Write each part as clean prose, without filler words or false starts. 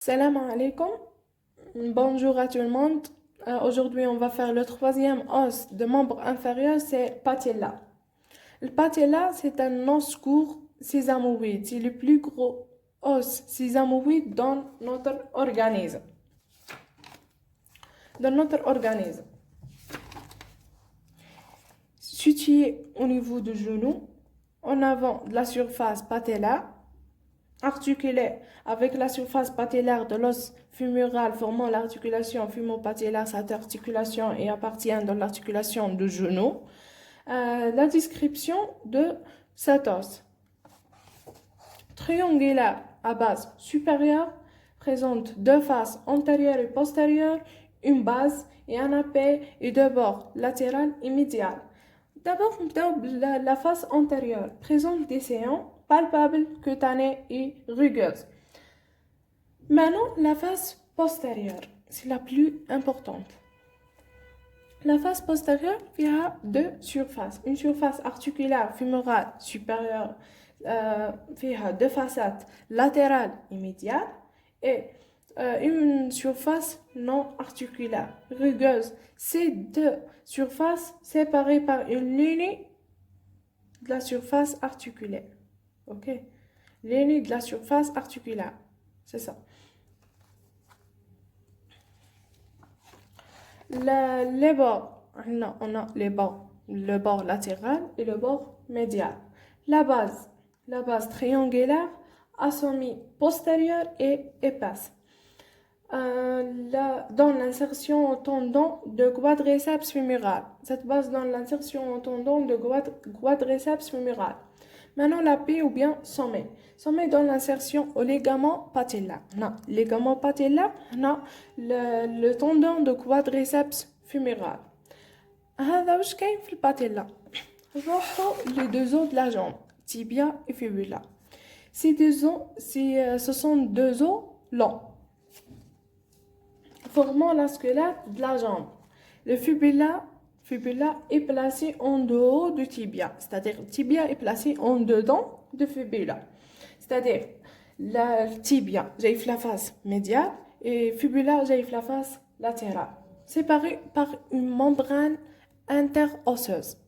Salam alaikum, bonjour à tout le monde. Aujourd'hui, on va faire le troisième os de membre inférieur, c'est patella. Le patella, c'est un os court sésamoïde. C'est le plus gros os sésamoïde dans notre organisme. Situé au niveau du genou, en avant de la surface patellaire, articulé avec la surface patellaire de l'os fémoral formant l'articulation fémopatellaire. Cette articulation est appartient dans l'articulation du genou. La description de cet os. Triangulaire à base supérieure, présente deux faces antérieures et postérieures, une base et un appui et deux bords latéral et médial. D'abord, la face antérieure présente des séants palpables, cutanées et rugueuses. Maintenant, la face postérieure, c'est la plus importante. La face postérieure a deux surfaces. Une surface articulaire fémorale supérieure, deux facettes latérales et médiales, et une surface non articulaire, rugueuse. Ces deux surfaces séparées par une ligne de la surface articulaire. Ok? Ligne de la surface articulaire. C'est ça. Les bords, on a les bords, le bord latéral et le bord médial. La base triangulaire, assommée postérieure et épaisse. Dans l'insertion au tendon de quadriceps fémoral. Cette base dans l'insertion au tendon de quadriceps fémoral. Maintenant, l'appui ou bien sommet. Sommet dans l'insertion au ligament patellaire. Non, ligament patellaire, non, le tendon de quadriceps fémoral. هذا واش كاين في الباتيلا. نروحوا les deux os de la jambe, tibia et fibula. Ce sont deux os longs formant la squelette de la jambe. Le fibula est placé en dehors du tibia, c'est-à-dire le tibia est placé en dedans de fibula. C'est-à-dire le tibia, j'ai la face médiale et fibula, j'ai la face latérale, séparés par une membrane interosseuse.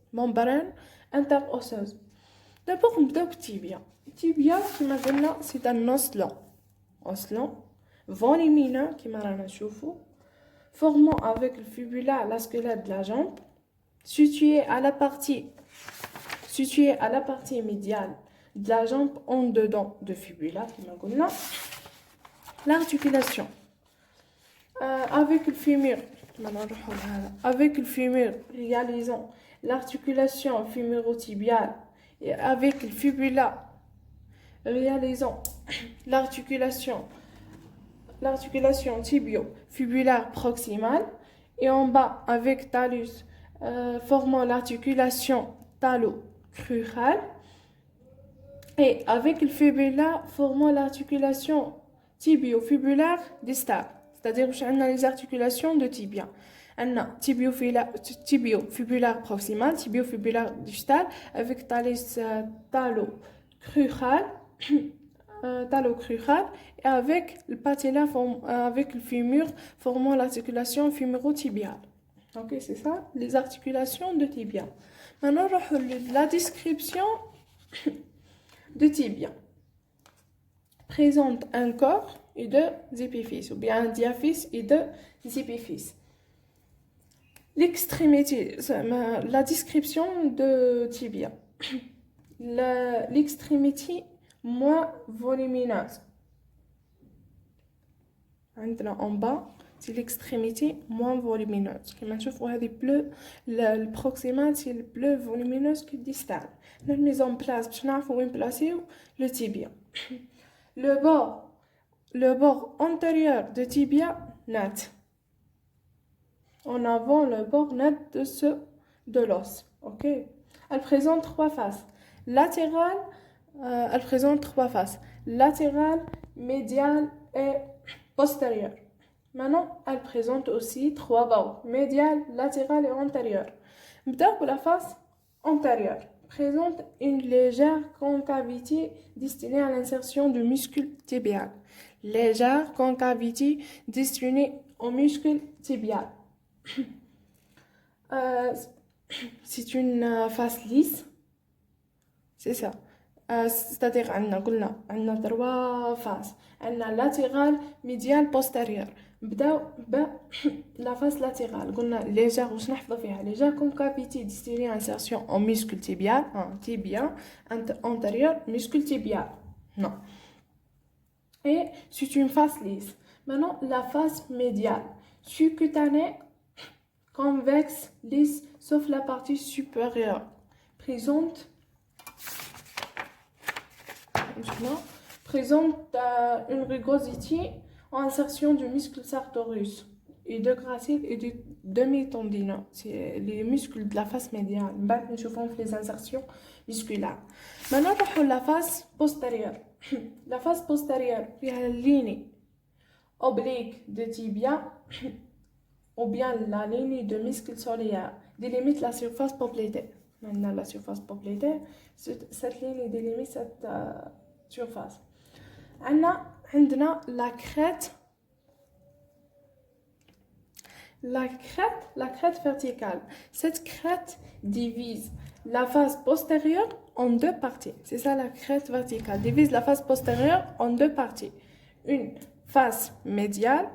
D'abord, on va tibia. Tibia, c'est un os long, volumineux, qui m'a formant avec le fibula la squelette de la jambe, situé à la partie médiale de la jambe en dedans de fibula, qui m'a l'articulation. Avec le fémur, réalisons l'articulation fémuro-tibiale et avec le fibula, réalisons l'articulation tibio-fibulaire proximale et en bas avec talus formant l'articulation talo-cruciale et avec le fibula formant l'articulation tibio-fibulaire distale, c'est-à-dire que on a les articulations de tibia. On a tibio-fibulaire proximale, tibio-fibulaire distale avec talus talo-cruciale et avec le patella avec le fémur formant l'articulation fémuro-tibiale. Ok, c'est ça, les articulations de tibia. Maintenant, la description de tibia présente un corps et deux épiphyses, ou bien un diaphyse et deux épiphyses. L'extrémité, la description de tibia. L'extrémité moins volumineuse. En bas, c'est l'extrémité moins volumineuse. Comme on voit, le proximal, c'est le plus volumineuse que le distal. Nous mettons en place, pour placer le tibia. Le bord antérieur de tibia net. En avant, le bord net de l'os. Ok. Elle présente trois faces. Elle présente trois faces. Latérale, médiale et postérieure. Maintenant, elle présente aussi trois bords. Médial, latéral et antérieur. Pour la face antérieure. Présente une légère concavité destinée à l'insertion du muscle tibial. légère concavité destinée au muscle tibial. Euh, c'est une face lisse, c'est ça. C'est-à-dire on a trois faces. On a latérale, médiale, postérieure. بداو la face latérale قلنا légère واش نحفظوا فيها légère concavité destinée à insertion en muscle tibial tibia antérieur muscle tibial non et c'est une face lisse. Maintenant la face médiale subcutanée convexe lisse sauf la partie supérieure présente une rugosité en insertion du muscle sartorius et de gracile et du demi-tendineux. C'est les muscles de la face médiane. Nous chauffons les insertions musculaires. Maintenant, on la face postérieure. La face postérieure, il y a la ligne oblique de tibia ou bien la ligne de muscle solaire délimite la surface poplitée. Maintenant, la surface poplitée, cette ligne délimite cette surface. عندنا la crête verticale. Cette crête divise la face postérieure en deux parties. C'est ça la crête verticale. Divise la face postérieure en deux parties. Une face médiale,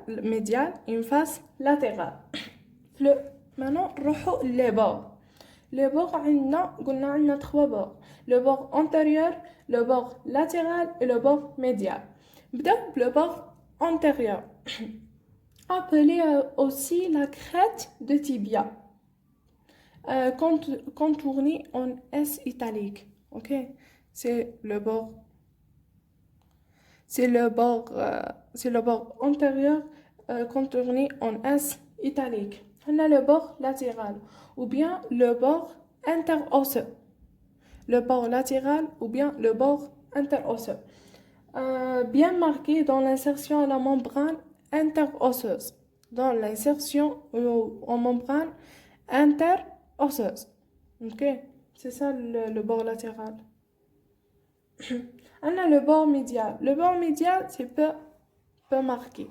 une face latérale. Maintenant, les bords. Les bords, on a trois bords. Le bord antérieur, le bord latéral et le bord médial. Le bord antérieur, appelé aussi la crête de tibia, contourné en S italique. Ok, c'est le bord antérieur contourné en S italique. On a le bord latéral ou bien le bord interosseux. Le bord latéral ou bien le bord interosseux. Bien marqué dans l'insertion à la membrane interosseuse. Dans l'insertion en membrane interosseuse. Ok, c'est ça le bord latéral. On a le bord médial. Le bord médial, c'est peu marqué.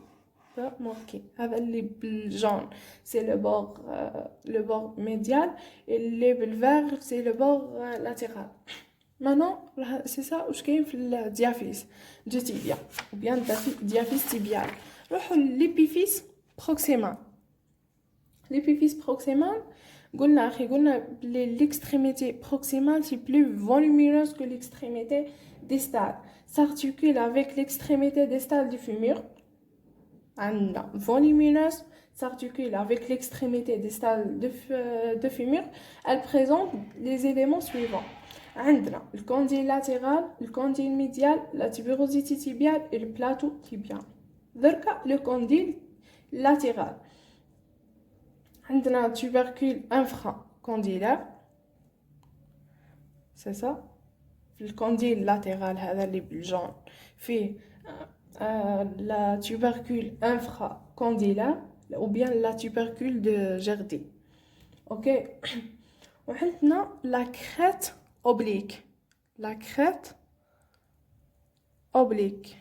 Avec les jaunes, c'est le bord médial et les verts, c'est le bord latéral. Maintenant, c'est ça où je gagne le diaphyse du tibia ou bien diaphyse tibial. L'épiphyse proximale. L'épiphyse proximale, l'extrémité proximale c'est plus volumineuse que l'extrémité distale. S'articule avec l'extrémité distale du fémur. Volumineuse s'articule avec l'extrémité distale de fémur. Elle présente les éléments suivants. عندنا le condyle latéral, le condyle médial, la tubérosité tibiale et le plateau tibial. Le condyle latéral. عندنا tubercule infracondylaire. C'est ça. Le condyle latéral هذا اللي بالجون فيه la tubercule infracondylaire ou bien la tubercule de Gerdy. Ok. وعندنا la crête oblique. La crête oblique.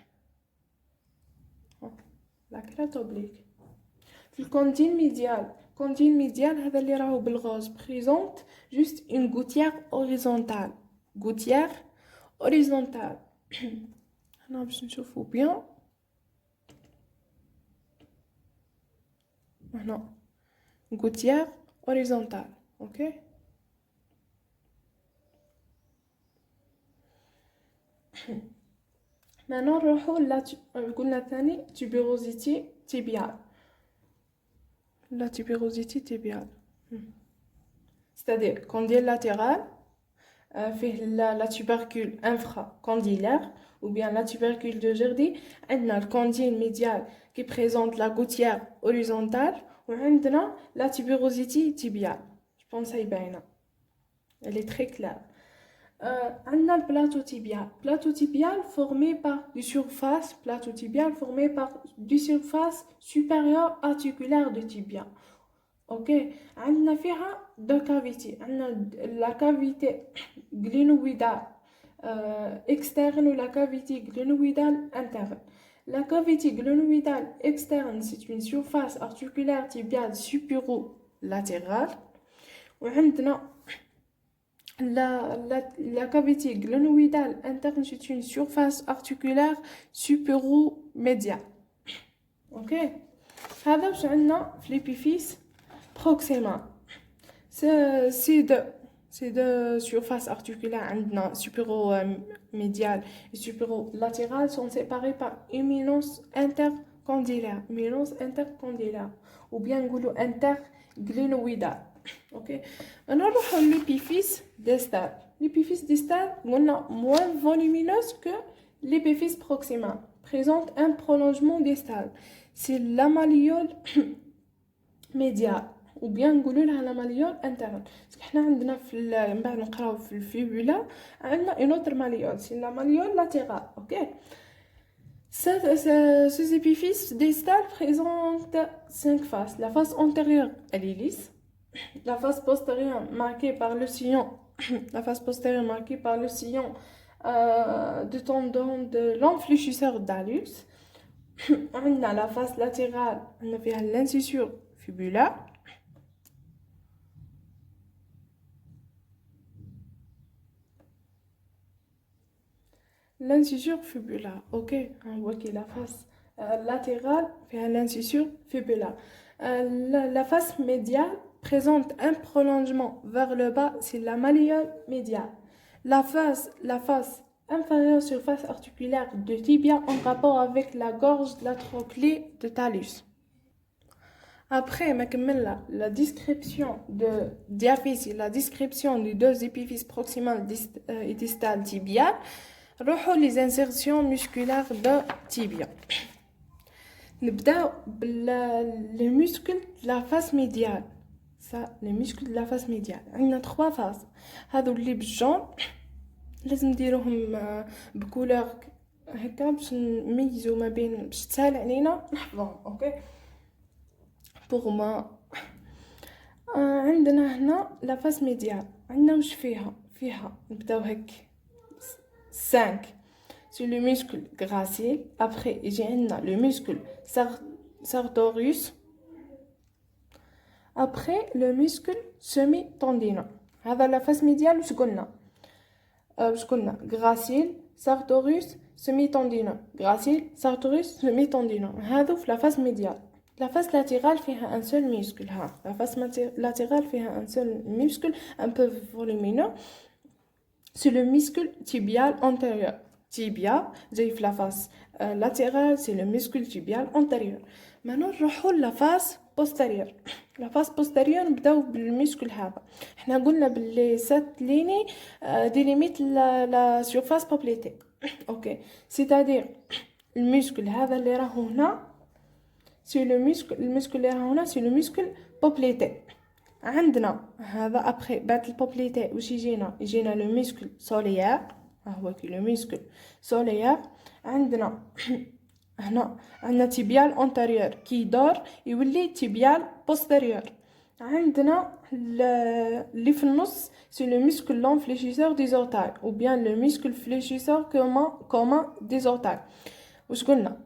La crête oblique. Le condyle médial هذا اللي راهو بالغوز présente juste une gouttière horizontale. هنا باش نشوفو bien. هنا gouttière horizontale. Ok. Maintenant نروحو قلنا ثاني tubérosité tibiale. La tubérosité tibiale. C'est-à-dire condyle latéral fait la tubercule infracondylaire ou bien la tubercule de Gerdy. On a le condyle médial qui présente la gouttière horizontale ou on a la tubérosité tibiale. Je pense que c'est elle est très claire. On a le plateau tibial formé par du surface supérieure articulaire de tibia. Ok, on a deux cavités. On a la cavité glénoïdale externe ou la cavité glénoïdale interne. La cavité glénoïdale externe, c'est une surface articulaire tibiale supéro-latérale. وعندنا la cavité glénoïdale interne, c'est une surface articulaire supéro-médiale. Ok. هذا واش عندنا في l'épiphyse proximal. C'est deux surfaces articulaires عندنا supéro-médiale et supéro-latérale sont séparées par éminence intercondylaire. Éminence intercondylaire ou bien نقولوا interglénoïdale. Ok. Maintenant نروحوا l'épiphyse distale. L'épiphyse distale قلنا moins volumineuse que l'épiphyse proximale, présente un prolongement distal. C'est la malléole médiale ou bien نقولوا لها la malléole interne. parce que احنا عندنا في من بعد نقراو في الفيبولا عندنا une autre malléole, c'est la malléole latérale. OK. Ces épiphyses distales présentent 5 faces. La face antérieure, elle est lisse. La face postérieure marquée par le sillon la face postérieure marquée par le sillon de tendon de l'enfléchisseur d'Alus. On a la face latérale, on a l'incisure fibulaire. L'incisure fibulaire, ok. On voit que la face latérale fait l'incisure fibulaire. La face médiale présente un prolongement vers le bas, c'est la malléole médiale. La face inférieure surface articulaire de tibia en rapport avec la gorge de la trochlée de talus. Après, la description de diaphyse, la description des deux épiphyses proximales et distales tibiales, les insertions musculaires de tibia. نبداو les muscles de la face médiale. Ça, les muscles de la face médiale. On a 3 phases. هذو اللي بالجون لازم نديروهم بكولور هكا باش نميزو ما بين باش تسهل علينا نحفظوهم. اوكي بوغ ما عندنا هنا لا فاس ميديال. عندنا واش فيها نبداو هك 5. C'est le muscle gracile. Après, j'ai le muscle sartorius. Après, le muscle semi-tendineux. هذا la face médiale واش قلنا gracile, sartorius, semi-tendineux. Gracile, sartorius, semi-tendineux. هذا في la face médiale. La face latérale فيها un seul muscle. La face latérale فيها un seul muscle un peu volumineux. C'est le muscle tibial antérieur. Tibia, j'ai la face latérale, c'est le muscle tibial antérieur. Maintenant, نروحوا la face postérieure. La face postérieure, نبداو بالmuscle هذا. احنا قلنا باللي cette ligne délimite la surface poplitée. OK. C'est-à-dire le muscle هذا اللي راهو هنا c'est le muscle اللي راهو هنا c'est le muscle poplité. عندنا هذا après بعد البوبليتي واش يجينا لو muscle solaire. هو كي لو muscle solaire. عندنا هنا عندنا tibial antérieur كي يدور يولي tibial postérieur. عندنا اللي في النص c'est le muscle long fléchisseur des orteils ou bien le muscle fléchisseur commun des orteils. واش قلنا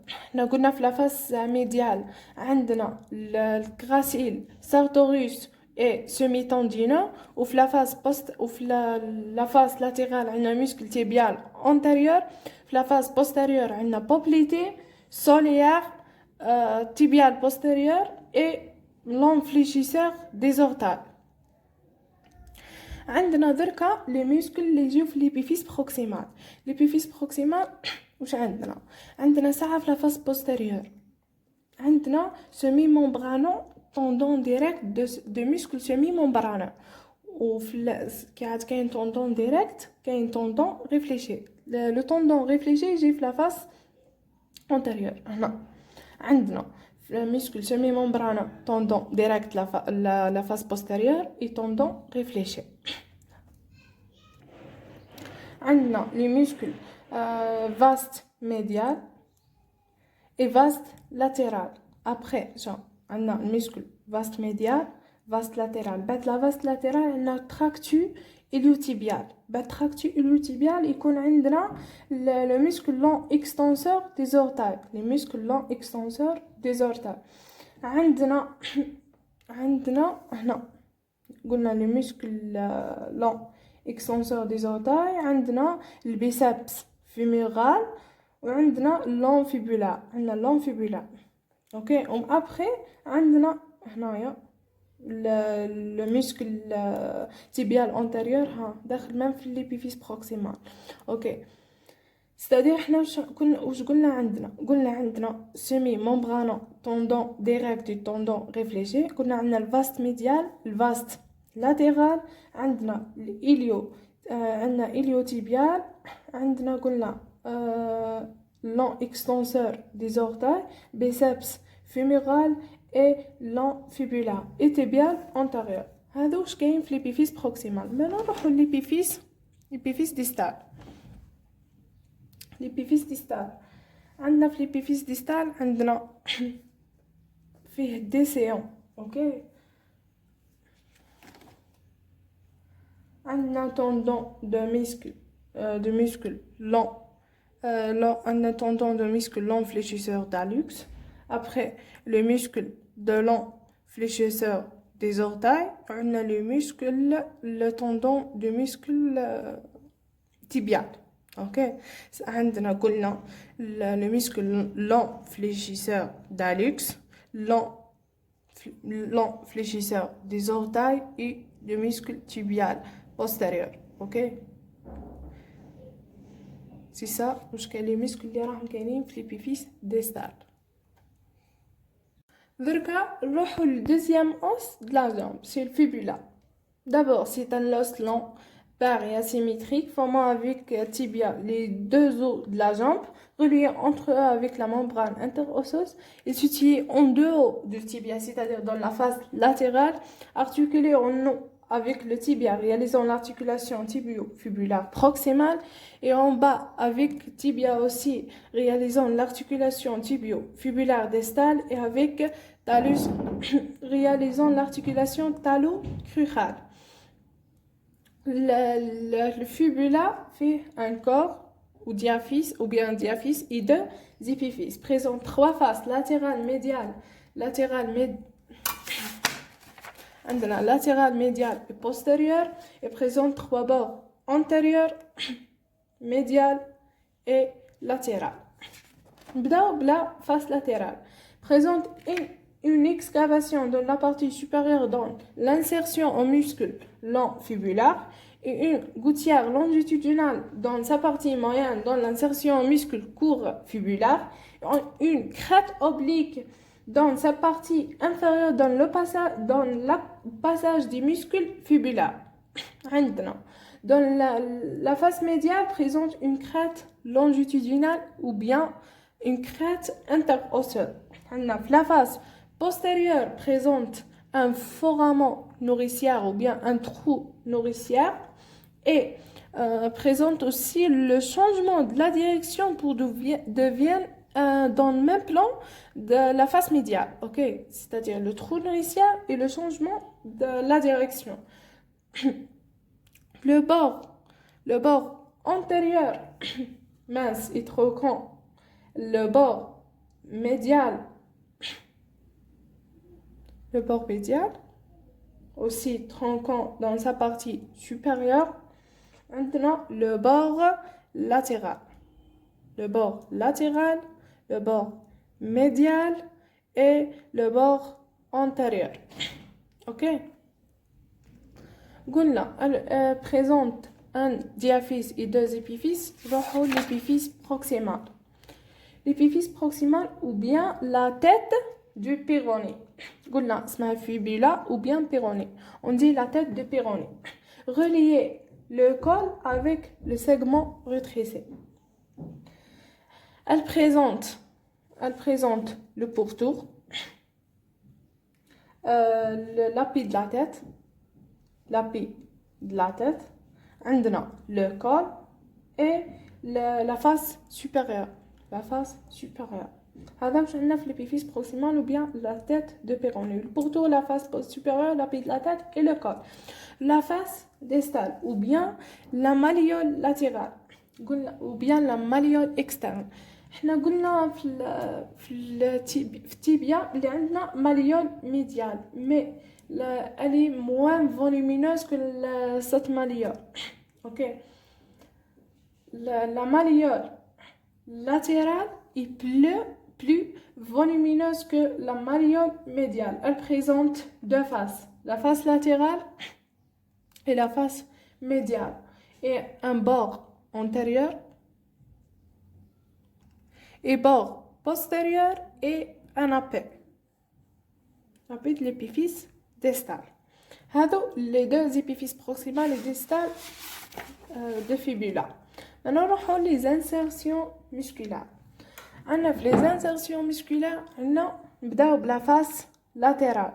قلنا في la face médiale عندنا الgracile, sartorius et semi-tendineux. ou في la face la face latérale عندنا muscle tibial antérieur. في la face postérieure عندنا poplité, solaire, tibial postérieur et l'enfléchisseur des orteils. عندنا دركا les muscles اللي يجيو في l'épiphyse proximale. l'épiphyse proximale واش عندنا ساعه في la face postérieure عندنا semi membraneux tendon direct de muscle semi membraneux. وفي كاين tendon direct كاين tendon réfléchi. le tendon réfléchi يجي في la face antérieure. هنا عندنا le muscle semi membraneux tendon direct la face postérieure et tendon réfléchi. عندنا les muscles vaste médial et vaste latéral. Après on a le muscle vaste médial, vaste latéral. بعد la vaste latérale on a tractus iliotibial. بالtractus iliotibial يكون عندنا le muscle long extenseur des orteils. Les muscles longs extenseurs des orteils. عندنا هنا قلنا le muscle long extenseur des orteils. عندنا البيسبس fémoral وعندنا l'amfibula. عندنا l'amfibula. اوكي après عندنا هنايا le muscle tibial antérieur داخل même في l'épiphyse proximale. اوكي c'est-à-dire احنا واش قلنا عندنا semi membrane tendon direct du tendon réfléchi. قلنا عندنا الفاست médial الفاست latéral عندنا الإليو عندنا iliotibial عندنا قلنا long extenseur des orteils biceps fémoral et long fibulaire et tibial antérieur. هذا واش كاين في l'épiphyse proximale. maintenant نروحو l'épiphyse distale. l'épiphyse distale عندنا في l'épiphyse distale عندنا فيه دي سيون. اوكي عندنا tendon de muscle long un tendon de muscle long fléchisseur d'hallux. Après le muscle de long fléchisseur des orteils, on a le tendon de muscle tibial. Ok, عندنا قلنا le muscle long fléchisseur d'hallux, long fléchisseur des orteils et le muscle tibial postérieur. Ok, c'est ça واش كاين لي muscles اللي راهم كاينين في l'épiphyse distale. دركا نروحو للدوزيام os de la jambe, c'est le fibula. D'abord, c'est un os long, pareil, asymétrique, formant avec tibia les deux os de la jambe, reliés entre eux avec la membrane interosseuse et situé en dehors du tibia, c'est-à-dire dans la face latérale, articulé en haut avec le tibia, réalisant l'articulation tibio-fibulaire proximale, et en bas avec tibia aussi, réalisant l'articulation tibio-fibulaire distale, et avec talus, réalisant l'articulation talo-cruciale. Le fibula fait un corps ou diaphyse ou bien un diaphyse et deux épiphyses. Présente trois faces latérales, médiales, latéral, médial et postérieur, et présente trois bords antérieur, médial et latéral. بداو بلا face latérale. Présente une excavation dans la partie supérieure dans l'insertion en muscle long fibulaire et une gouttière longitudinale dans sa partie moyenne dans l'insertion en muscle court fibulaire, une crête oblique dans sa partie inférieure dans le passage des muscles fibulaires. Dans la face médiale présente une crête longitudinale ou bien une crête interosseuse. La face postérieure présente un foramen nourricière ou bien un trou nourricière et présente aussi le changement de la direction pour devenir dans le même plan de la face médiale, ok, c'est-à-dire le trou nourricière et le changement de la direction. Le bord antérieur mince et troquant, le bord médial aussi tronquant dans sa partie supérieure. Maintenant le bord latéral, le bord médial et le bord antérieur. Ok, قلنا présente un diaphyse et deux épiphyses. نروحو l'épiphyse proximale. L'épiphyse proximale ou bien la tête du péroné. قلنا اسمها fibula ou bien péroné. On dit la tête du péroné. Relier le col avec le segment rétrécé. Elle présente le pourtour, l'appui de la tête, عندنا le col et la face supérieure. هذا واش عندنا في l'épiphyse proximale ou bien la tête de péronule. Pour tout, la face supérieure, la de la tête et le corps. La face distale ou bien la malléole latérale ou bien la malléole externe. احنا قلنا في التيبيا اللي عندنا malléole médiale mais elle est moins volumineuse que cette malléole. OK. La malléole latérale est plus volumineuse que la malléole médiale. Elle présente deux faces, la face latérale et la face médiale, et un bord antérieur et bord postérieur et un appel de l'épiphyse distale. هادو les deux épiphyses proximales et distales de fibula. Maintenant نروحو les insertions musculaires. عندنا في les insertions musculaires عندنا نبداو بلا face latérale.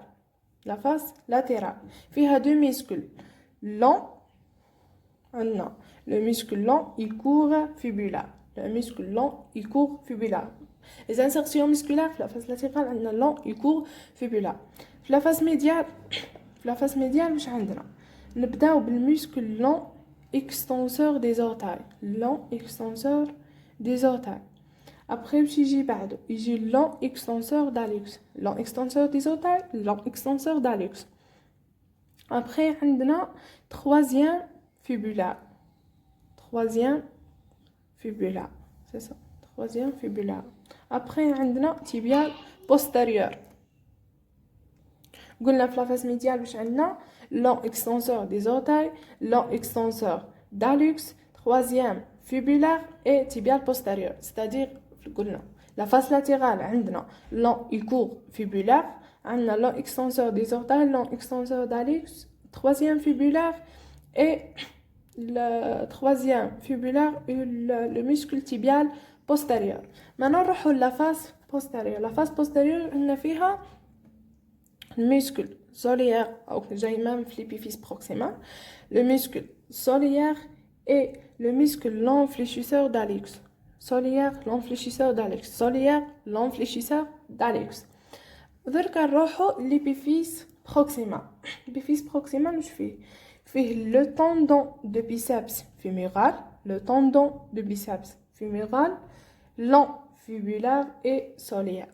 La face latérale فيها deux muscles longs. عندنا le muscle long il court fibulaire. Le muscle long il court fibulaire. Les insertions musculaires في la face latérale عندنا long il court fibulaire. في la face médiale واش عندنا نبداو بالmuscle long extenseur des orteils. Long extenseur des orteils. Après يجي بعده يجي long extenseur d'hallux. Long extenseur des orteils, long extenseur d'hallux. Après عندنا troisième fibulaire. C'est ça. Troisième fibulaire. Après عندنا tibial postérieur. قلنا في la face médiale واش عندنا long extenseur des orteils, long extenseur d'hallux, troisième fibulaire et tibial postérieur. C'est-à-dire قلنا la face latérale عندنا long il court fibulaire, عندنا long extenseur des orteils, long extenseur d'hallux, troisième fibulaire et le troisième fibulaire et le muscle tibial postérieur. Maintenant نروحو la face postérieure. La face postérieure عندنا فيها muscle solaire ou j'ai même l'épiphyse proximale, le muscle solaire et le muscle l'enfléchisseur d'hallux. Solaire l'enfléchisseur d'hallux. Solaire l'enfléchisseur d'hallux. درك نروحو l'épiphyse proximale. L'épiphyse proximale واش فيه le tendon de biceps fémoral, le tendon de biceps fémoral, long fibulaire et solaire.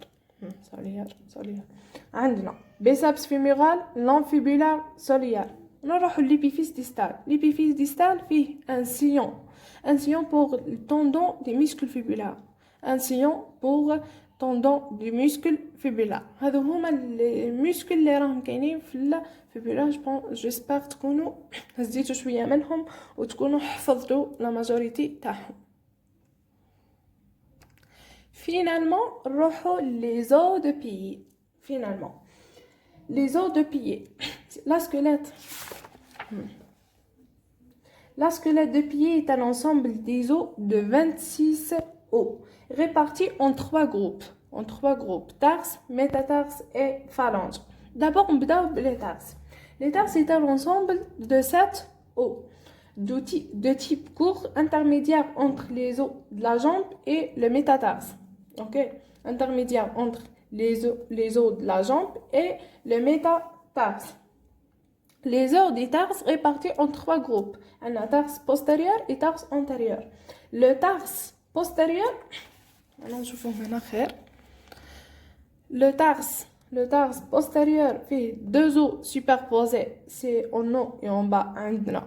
عندنا biceps fémoral, long fibulaire, solaire. نروحو l'épiphyse distale. L'épiphyse distale فيه un sillon pour le tendon des muscles fibulaires, un sillon pour tendon du muscle fibulaire. هذو هما المسكل اللي راهم كاينين في الفيبولا. جيسبر تكونوا هزيتوا شويه منهم وتكونوا حفظتوا لا ماجوريتي تاعهم. Finalement نروحوا les os de pied. Finalement les os de pied. La squelette de pied est un ensemble des os de 26 os répartis en trois groupes, tarse, métatarse et phalange. D'abord on بداو les tarses. Les tarses est un ensemble de 7 os de type court intermédiaire entre les os de la jambe et le métatarse. OK, intermédiaire entre les os de la jambe et le métatarse. Les os des tarses répartis en trois groupes, un tarse postérieur et tarse antérieur. Le tarse postérieur, le tarse postérieur fait deux os superposés, c'est en haut et en bas, عندنا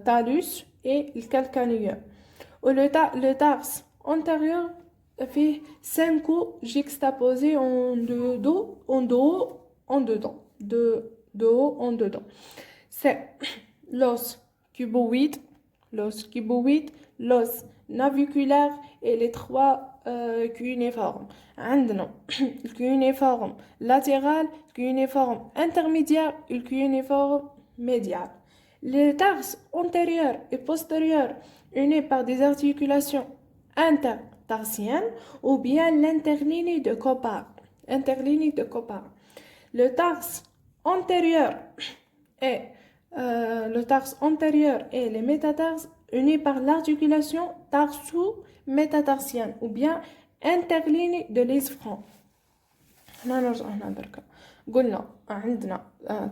talus et le calcanéum. Le tarse antérieur fait 5 os juxtaposés en deux en dedans. C'est l'os cuboïde, l'os naviculaire et les trois cunéiformes. عندنا le cunéiforme latéral, le cunéiforme intermédiaire et le cunéiforme médial. Les tarses antérieurs et postérieurs unis par des articulations intertarsiennes ou bien l'interligne de Copard. Le tarse antérieur et les métatarses unis par l'articulation tarso-métatarsienne ou bien interlignés de l'isfran. هنا نرجع هنا دركا قلنا عندنا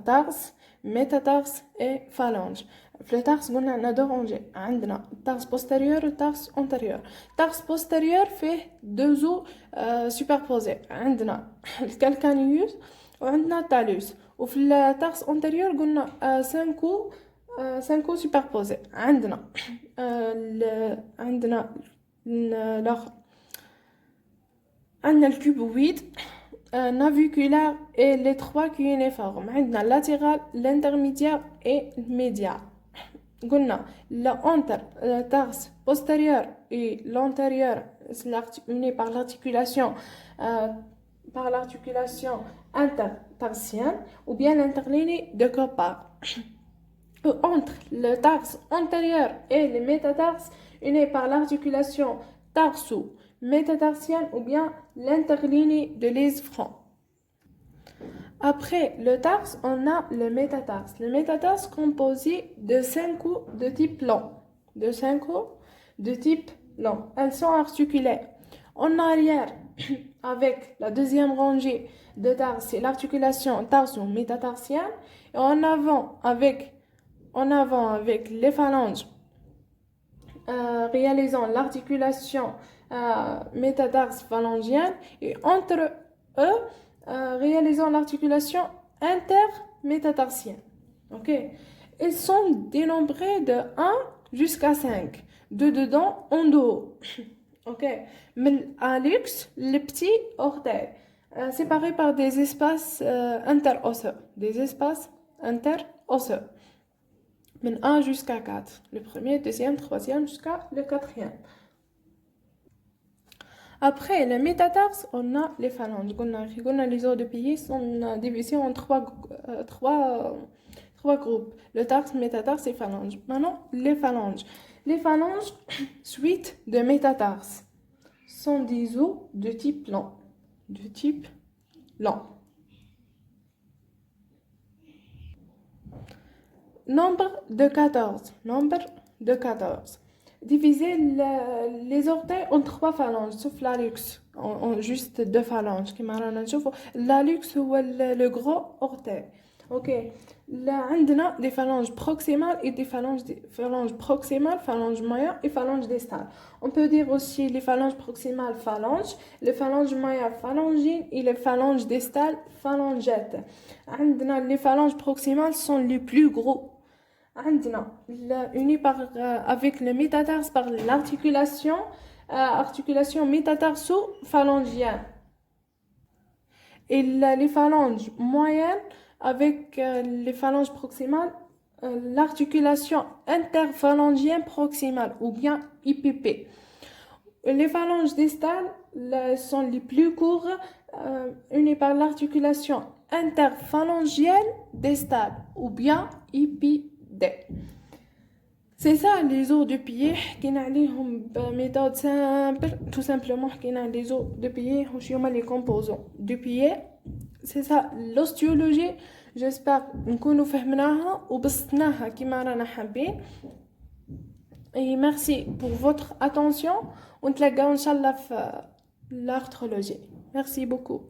tarse métatarse et phalange. في التارس قلنا عندنا دو رونجي عندنا tarse postérieur و tarse antérieur. tarse postérieur فيه deux os superposés عندنا الكالكانيوس وعندنا التالوس وفي التارس antérieur قلنا cinq os superposés عندنا عندنا الاخر عندنا الكوبويد naviculaire et les trois cunéiformes عندنا latéral l'intermédiaire et le médial قلنا entre le tarse postérieur et l'antérieur unis par l'articulation intertarsienne ou bien l'interlignée de Coppa. Entre le tarse antérieur et le métatarse unis par l'articulation tarso-métatarsienne ou bien l'interlignée de l'isfran. Après le tarse, on a le métatarse. Le métatarse composé de 5 os de type long. Elles sont articulées en arrière avec la deuxième rangée de tarse, c'est l'articulation tarso-métatarsienne, et en avant avec les phalanges réalisant l'articulation métatarse phalangienne, et entre eux réalisant l'articulation intermétatarsienne. Ok, ils sont dénombrés de 1 jusqu'à 5, de dedans en dehors. Ok, mais à luxe, les petits orteils séparés par des espaces interosseux, من 1 jusqu'à 4, le premier, deuxième, troisième jusqu'à le quatrième. Après le métatarse, on a les phalanges. Les os de pied sont divisés en trois groupes. Le tarse, métatarse et phalange. Maintenant, les phalanges. Les phalanges, suite de métatarse, sont des os de type lent. Nombre de 14. Diviser les orteils en 3 phalanges, sauf l'hallux, juste 2 phalanges. L'hallux ou le gros orteil. Ok, là, on a des phalanges proximales et des phalanges proximales, phalanges moyennes et phalanges distales. On peut dire aussi les phalanges proximales phalanges, les phalanges moyennes phalangines et les phalanges distales phalangettes. Les phalanges proximales sont les plus gros. Unis avec le métatarse par l'articulation métatarso-phalangienne. Et les phalanges moyennes avec les phalanges proximales, l'articulation interphalangienne proximale ou bien IPP. Les phalanges distales sont les plus courts, unies par l'articulation interphalangienne distale ou bien IPD. C'est ça les os de pied qui n'ont pas méthode simple, tout simplement qui n'ont les os de pied ou les composants du pied. C'est ça l'ostéologie. J'espère نكونوا فهمناها وبسطناها كما رانا حابين. Et merci pour votre attention. ونتلاقاو ان شاء الله في l'arthrologie. Merci beaucoup.